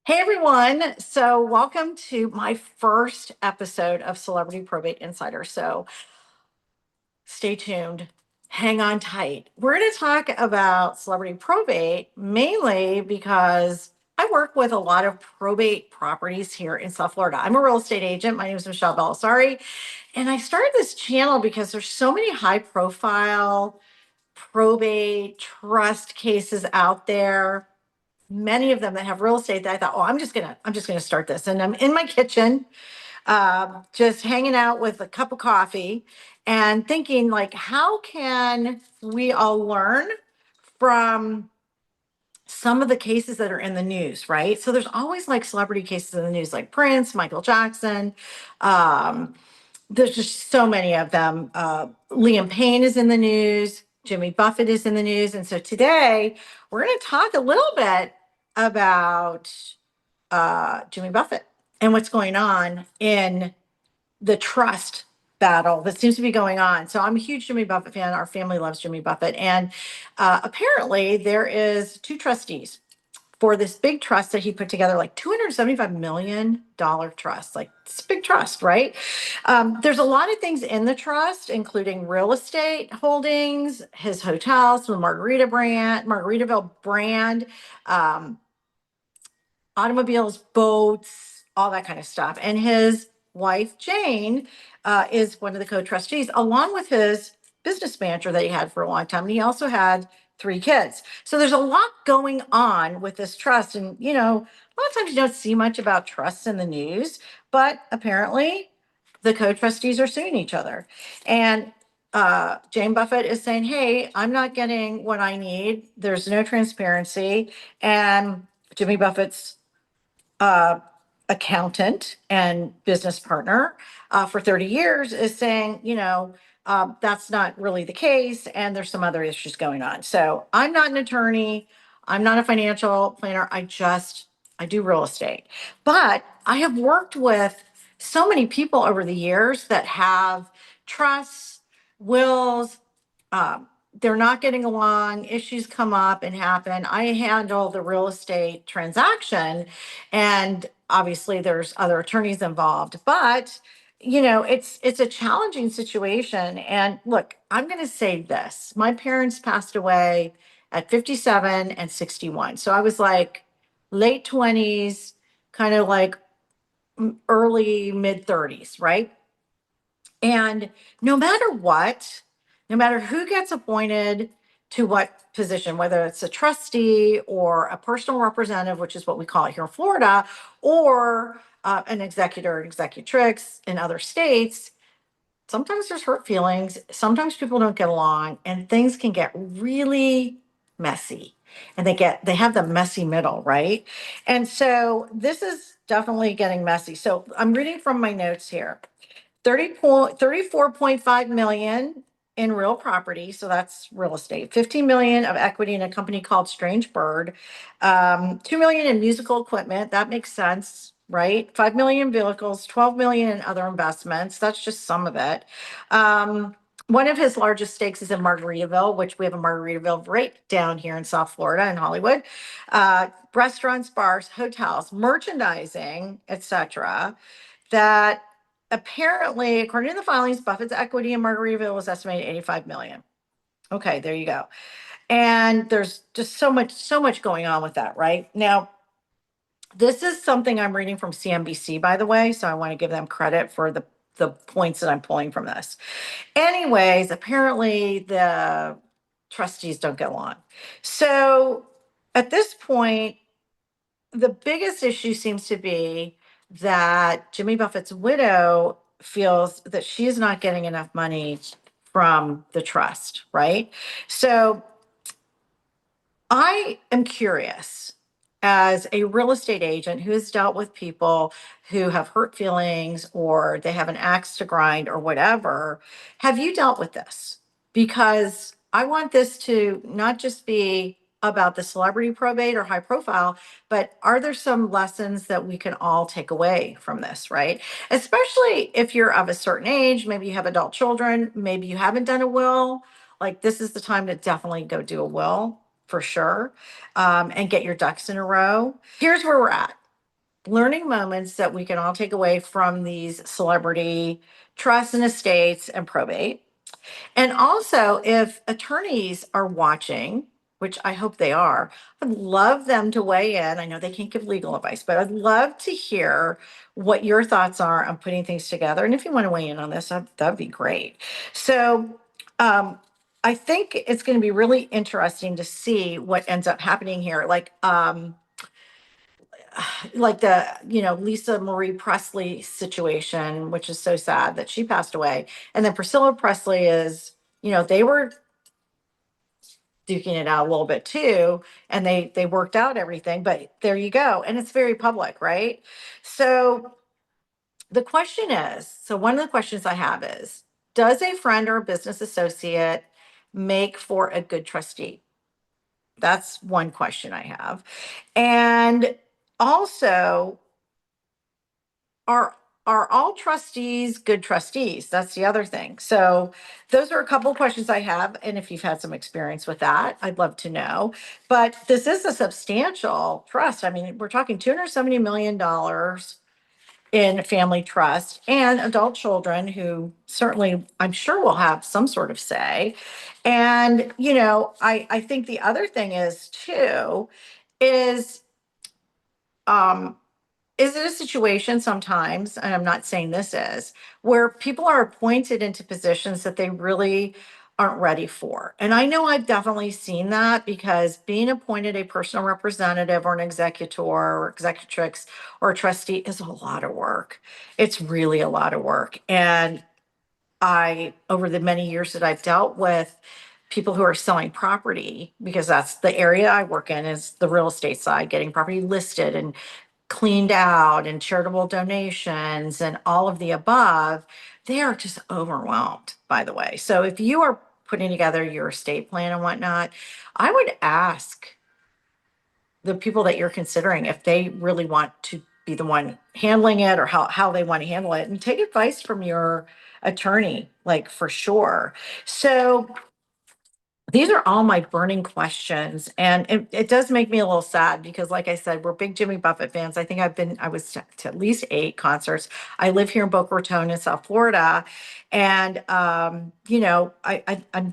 Hey everyone. So, welcome to my first episode of Celebrity Probate Insider. So, stay tuned, hang on tight. We're going to talk about celebrity probate mainly because I work with a lot of probate properties here in South Florida. I'm a real estate agent. My name is Michele Bellisari, and I started this channel because there's so many high profile probate trust cases out there, many of them that have real estate, that I thought, oh, I'm just gonna start this. And I'm in my kitchen, just hanging out with a cup of coffee and thinking, like, how can we all learn from some of the cases that are in the news, right? So there's always like celebrity cases in the news, like Prince, Michael Jackson. Um, there's just so many of them. Liam Payne is in the news. Jimmy Buffett is in the news. And so today we're going to talk a little bit about Jimmy Buffett and what's going on in the trust battle that seems to be going on. So I'm a huge Jimmy Buffett fan. Our family loves Jimmy Buffett. And apparently there is two trustees for this big trust that he put together, like $275 million trust. Like, it's a big trust, right? There's a lot of things in the trust, including real estate holdings, his hotels, the Margaritaville brand, um, automobiles, boats, all that kind of stuff. And his wife, Jane, is one of the co-trustees, along with his business manager that he had for a long time. And he also had three kids. So there's a lot going on with this trust. And, a lot of times you don't see much about trusts in the news, but apparently the co-trustees are suing each other. And Jane Buffett is saying, hey, I'm not getting what I need. There's no transparency. And Jimmy Buffett's uh, accountant and business partner for 30 years is saying, that's not really the case. And there's some other issues going on. So I'm not an attorney. I'm not a financial planner. I do real estate. But I have worked with so many people over the years that have trusts, wills, they're not getting along, issues come up and happen. I handle the real estate transaction, and obviously there's other attorneys involved, but it's a challenging situation. And look, I'm going to say this. My parents passed away at 57 and 61. So I was like late 20s, kind of like early mid 30s, right? And no matter what, no matter who gets appointed to what position, whether it's a trustee or a personal representative, which is what we call it here in Florida, or an executor, executrix in other states, sometimes there's hurt feelings. Sometimes people don't get along, and things can get really messy. And they have the messy middle, right? And so this is definitely getting messy. So I'm reading from my notes here. 34.5 million in real property, so that's real estate. 15 million of equity in a company called Strange Bird. 2 million in musical equipment. That makes sense, right? 5 million in vehicles, 12 million in other investments. That's just some of it. One of his largest stakes is in Margaritaville, which we have a Margaritaville right down here in South Florida in Hollywood. Restaurants, bars, hotels, merchandising, etc. That apparently, according to the filings, Buffett's equity in Margaritaville was estimated 85 million. Okay, there you go. And there's just so much going on with that, right? Now, this is something I'm reading from CNBC, by the way, so I want to give them credit for the points that I'm pulling from this. Anyways, apparently the trustees don't get along. So at this point, the biggest issue seems to be that Jimmy Buffett's widow feels that she's not getting enough money from the trust, right? So I am curious, as a real estate agent who has dealt with people who have hurt feelings or they have an axe to grind or whatever, have you dealt with this? Because I want this to not just be about the celebrity probate or high profile, but are there some lessons that we can all take away from this, right? Especially if you're of a certain age, maybe you have adult children, maybe you haven't done a will. Like, this is the time to definitely go do a will for sure, and get your ducks in a row. Here's where we're at. learning moments that we can all take away from these celebrity trusts and estates and probate. And also, if attorneys are watching, which I hope they are, I'd love them to weigh in. I know they can't give legal advice, but I'd love to hear what your thoughts are on putting things together. And if you want to weigh in on this, that'd be great. So, I think it's going to be really interesting to see what ends up happening here. Like the, Lisa Marie Presley situation, which is so sad that she passed away. And then Priscilla Presley is, they were duking it out a little bit too, and they worked out everything, but there you go. And it's very public, right? So the question is, so one of the questions I have is, does a friend or a business associate make for a good trustee? That's one question I have. And also, are are all trustees good trustees? That's the other thing. So those are a couple of questions I have. And if you've had some experience with that, I'd love to know. But this is a substantial trust. I mean, we're talking $270 million in family trust and adult children who certainly, I'm sure, will have some sort of say. And, I think the other thing is too, is um is it a situation sometimes, and I'm not saying this is, where people are appointed into positions that they really aren't ready for? And I know I've definitely seen that, because being appointed a personal representative or an executor or executrix or a trustee is a lot of work. It's really a lot of work. And over the many years that I've dealt with people who are selling property, because that's the area I work in, is the real estate side, getting property listed and cleaned out and charitable donations and all of the above, they are just overwhelmed, by the way. So if you are putting together your estate plan and whatnot, I would ask the people that you're considering if they really want to be the one handling it, or how they want to handle it, and take advice from your attorney, like, for sure. So these are all my burning questions. And it does make me a little sad, because, like I said, we're big Jimmy Buffett fans. I think I was to at least 8 concerts. I live here in Boca Raton in South Florida. And, I'm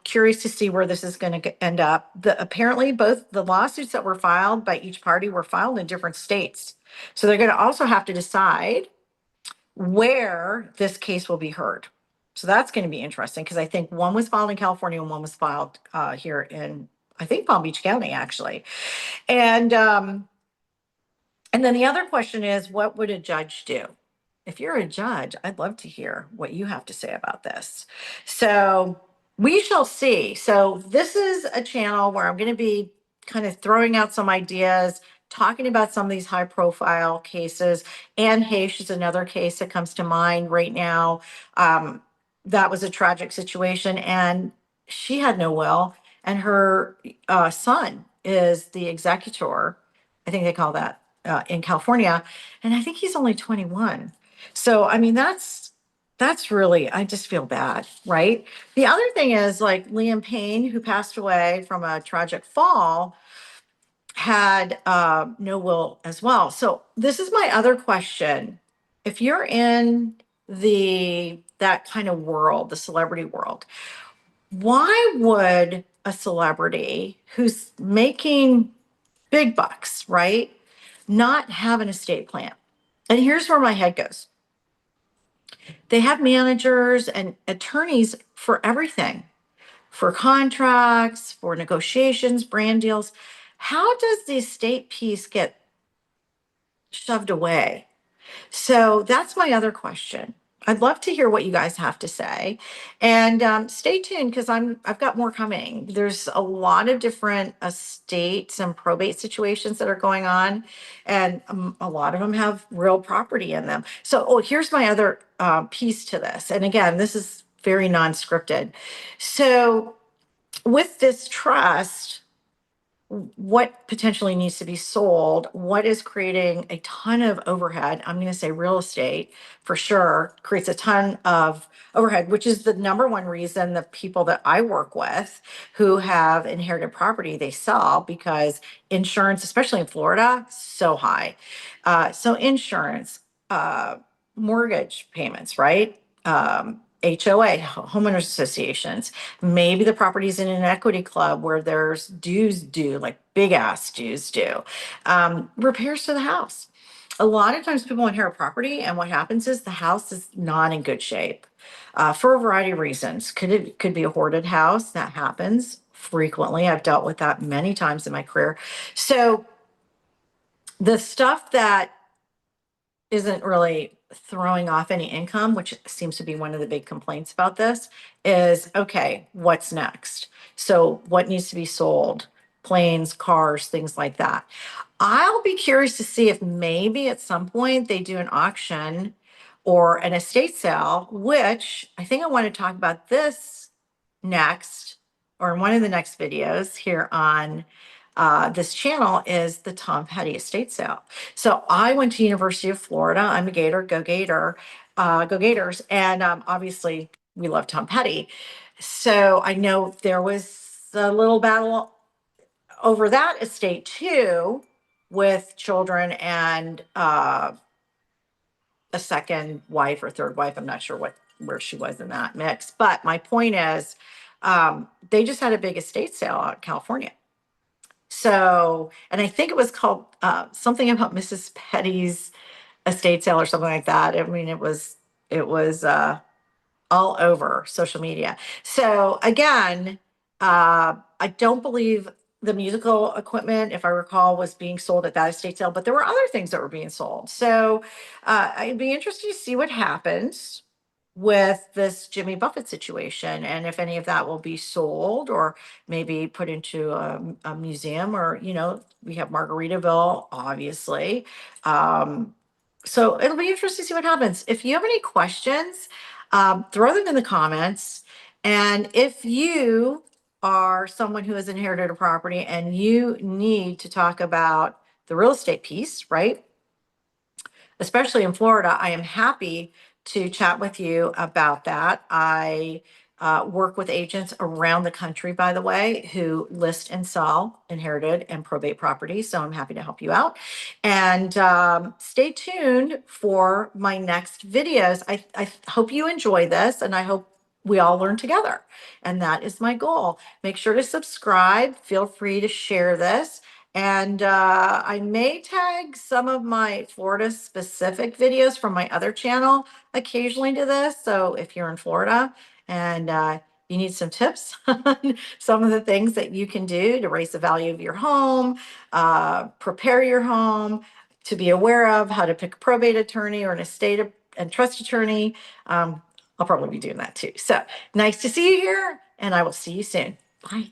curious to see where this is going to end up. Apparently, both the lawsuits that were filed by each party were filed in different states. So they're going to also have to decide where this case will be heard. So that's going to be interesting, because I think one was filed in California and one was filed here in, I think, Palm Beach County, actually. And and then the other question is, what would a judge do? If you're a judge, I'd love to hear what you have to say about this. So we shall see. So this is a channel where I'm going to be kind of throwing out some ideas, talking about some of these high profile cases. Anne Heche is another case that comes to mind right now. That was a tragic situation, and she had no will, and her son is the executor. I think they call that in California, and I think he's only 21. So I mean, that's really, I just feel bad, right? The other thing is, like, Liam Payne, who passed away from a tragic fall, had no will as well. So this is my other question: if you're in that kind of world, the celebrity world, why would a celebrity who's making big bucks, right, not have an estate plan? And here's where my head goes. They have managers and attorneys for everything, for contracts, for negotiations, brand deals. How does the estate piece get shoved away? So that's my other question. I'd love to hear what you guys have to say, and stay tuned, because I've got more coming. There's a lot of different estates and probate situations that are going on, and a lot of them have real property in them. So, here's my other piece to this, and again, this is very non-scripted. So, with this trust, what potentially needs to be sold, what is creating a ton of overhead. I'm going to say real estate for sure creates a ton of overhead, which is the number one reason the people that I work with who have inherited property, they sell because insurance, especially in Florida, so high. So insurance, mortgage payments, right? HOA, homeowners associations. Maybe the property's in an equity club where there's dues due, like big ass dues due. Repairs to the house. A lot of times people inherit property, and what happens is the house is not in good shape for a variety of reasons. Could be a hoarded house that happens frequently. I've dealt with that many times in my career. So the stuff that isn't really throwing off any income, which seems to be one of the big complaints about this, is okay, what's next? So, what needs to be sold? Planes, cars, things like that. I'll be curious to see if maybe at some point they do an auction or an estate sale, which I think I want to talk about this next or in one of the next videos here on this channel is the Tom Petty estate sale. So I went to University of Florida. I'm a Gator, go Gators. And obviously we love Tom Petty. So I know there was a little battle over that estate too with children and a second wife or third wife. I'm not sure where she was in that mix. But my point is, they just had a big estate sale out in California. So, and I think it was called something about Mrs. Petty's estate sale or something like that. I mean, it was all over social media. So again, I don't believe the musical equipment, if I recall, was being sold at that estate sale, but there were other things that were being sold. So I'd be interested to see what happens with this Jimmy Buffett situation and if any of that will be sold or maybe put into a museum or, we have Margaritaville, obviously. So it'll be interesting to see what happens. If you have any questions, throw them in the comments. And if you are someone who has inherited a property and you need to talk about the real estate piece, right? Especially in Florida, I am happy to chat with you about that. I work with agents around the country, by the way, who list and sell inherited and probate properties. So I'm happy to help you out. And stay tuned for my next videos. I hope you enjoy this and I hope we all learn together. And that is my goal. Make sure to subscribe. Feel free to share this. And I may tag some of my Florida specific videos from my other channel occasionally to this. So if you're in Florida and you need some tips on some of the things that you can do to raise the value of your home, prepare your home, to be aware of how to pick a probate attorney or an estate and trust attorney, I'll probably be doing that too. So nice to see you here, and I will see you soon. Bye.